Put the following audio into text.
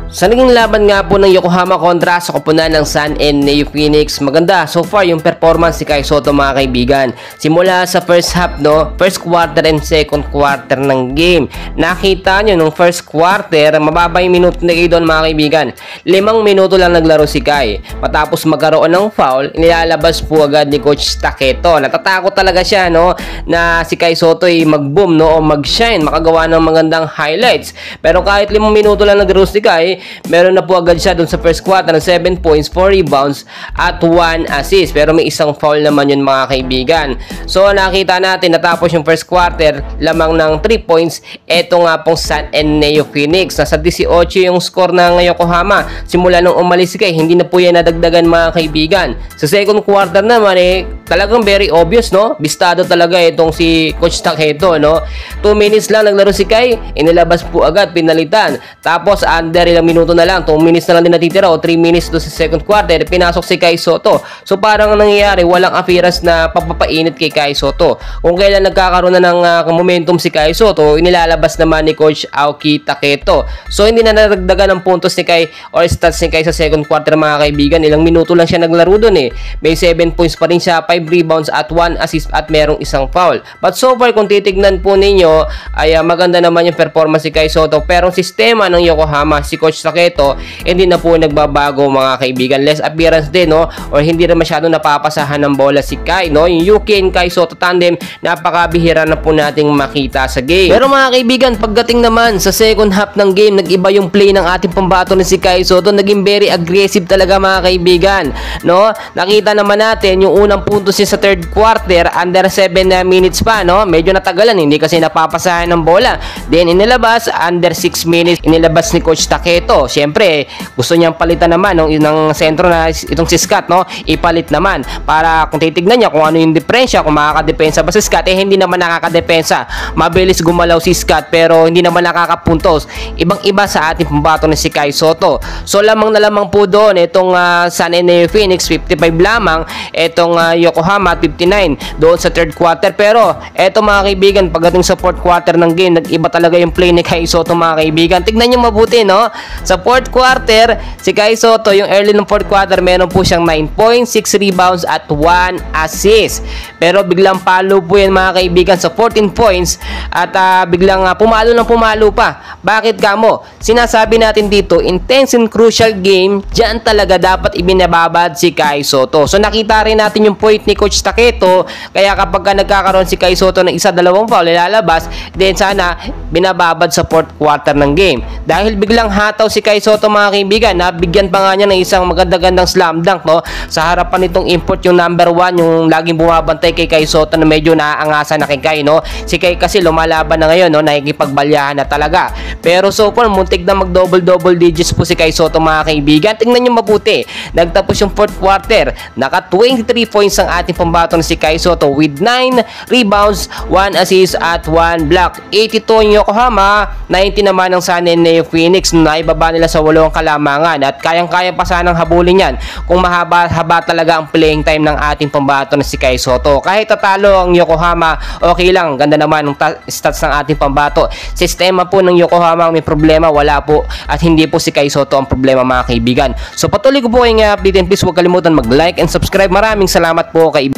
Sa naging laban nga po ng Yokohama kontra sa koponan ng Sun and Neo Phoenix, maganda so far yung performance si Kai Sotto mga kaibigan. Simula sa first half, first quarter and second quarter ng game. Nakita nyo nung first quarter, mababa yung minuto na doon mga kaibigan. 5 minuto lang naglaro si Kai. Matapos magkaroon ng foul, nilalabas po agad ni Coach Taketo. Natatakot talaga siya na si Kai Sotto ay mag-boom o mag-shine, makagawa ng magandang highlights. Pero kahit 5 minuto lang naglaro si Kai, meron na po agad siya dun sa first quarter ng 7 points, 4 rebounds at 1 assist. Pero may isang foul naman yun mga kaibigan. So nakita natin natapos yung first quarter lamang ng 3 points. Eto nga pong Sun and Neo Phoenix. Nasa 18 yung score ng Yokohama. Simula nung umalis si Kai, hindi na po yan nadagdagan mga kaibigan. Sa second quarter naman talagang very obvious Bistado talaga itong si Coach Taketo 2 minutes lang naglaro si Kai, inilabas po agad, pinalitan. Tapos under ilang minuto na lang, 2 minutes na lang din natitira o 3 minutes do sa second quarter, pinasok si Kai Sotto. So parang nangyayari, walang appearance na pagpapainit kay Kai Sotto. Kung kailan nagkakaroon na ng momentum si Kai Sotto, inilalabas naman ni Coach Aoki Taketo. So hindi na nadagdagan ng puntos ni Kai or stats ni Kai sa second quarter mga kaibigan. Ilang minuto lang siya naglaro dun May 7 points pa rin siya, 5 rebounds at 1 assist at merong isang foul. But so far kung titignan po ninyo ay maganda naman yung performance ni Kai Sotto. Pero sistema ng Yokohama, si Coach Taketo, hindi na po nagbabago mga kaibigan. Less appearance din or hindi na masyado napapasahan ng bola si Kai Yung Yuki and Kai Sotto tandem, napakabihira na po nating makita sa game. Pero mga kaibigan, pagdating naman sa second half ng game, nag-iba yung play ng ating pambato ni si Kai Sotto. Naging very aggressive talaga mga kaibigan. Nakita naman natin yung unang puntos niya sa third quarter, under 7 minutes pa medyo natagalan, hindi kasi napapasahan ng bola. Then inilabas under 6 minutes, inilabas ni Coach Taketo. Siyempre, gusto niyang palitan naman ng sentro na itong si Scott, ipalit naman para kung titignan niya kung ano yung diferensya, kung makakadepensa ba si Scott, hindi naman nakakadepensa. Mabilis gumalaw si Scott pero hindi naman nakakapuntos. Ibang-iba sa ating pambato na si Kai Sotto. So lamang na lamang po doon itong Sun and Neo Phoenix, 55 lamang, itong Yokohama 59 doon sa third quarter. Pero eto mga kaibigan, pagdating sa fourth quarter ng game, nag-iba talaga yung play ni Kai Sotto mga kaibigan. Tignan niyo mabuti sa fourth quarter, si Kai Sotto, yung early ng fourth quarter, meron po siyang 9 points, 6 rebounds at 1 assist. Pero biglang palo po yan mga kaibigan sa 14 points at biglang pumalo pa. Bakit kamo? Sinasabi natin dito, intense and crucial game, dyan talaga dapat ibinababad si Kai Sotto. So nakita rin natin yung point ni Coach Taketo, kaya kapag nagkakaroon si Kai Sotto ng 1-2 foul, ilalabas, then sana binababad sa fourth quarter ng game. Dahil biglang hataw si Kai Sotto mga kaibigan, nabigyan pa nga niya ng isang magandang slam dunk sa harapan nitong import, yung number 1, yung laging bumabantay kay Kai Sotto na medyo naaangasan na kay Kai Si Kai kasi lumalaban na ngayon nakikipagbalyahan na talaga. Pero so far muntik na mag double digits po si Kai Sotto mga kaibigan. Tingnan niyo mabuti, nagtapos yung fourth quarter, naka 23 points ang ating pambato na si Kai Sotto with 9 rebounds, 1 assist at 1 block. 82 yung Yokohama, 90 naman ang Sun and Neo Phoenix. Naibaba nila sa 8 kalamangan at kayang-kaya pa sanang habulin yan kung mahaba-haba talaga ang playing time ng ating pambato na si Kai Sotto. Kahit tatalo ang Yokohama, okay lang. Ganda naman ng stats ng ating pambato. Sistema po ng Yokohama may problema, wala po, at hindi po si Kai Sotto ang problema mga kaibigan. So patuloy ko po kayong update, and please huwag kalimutan mag-like and subscribe. Maraming salamat po kay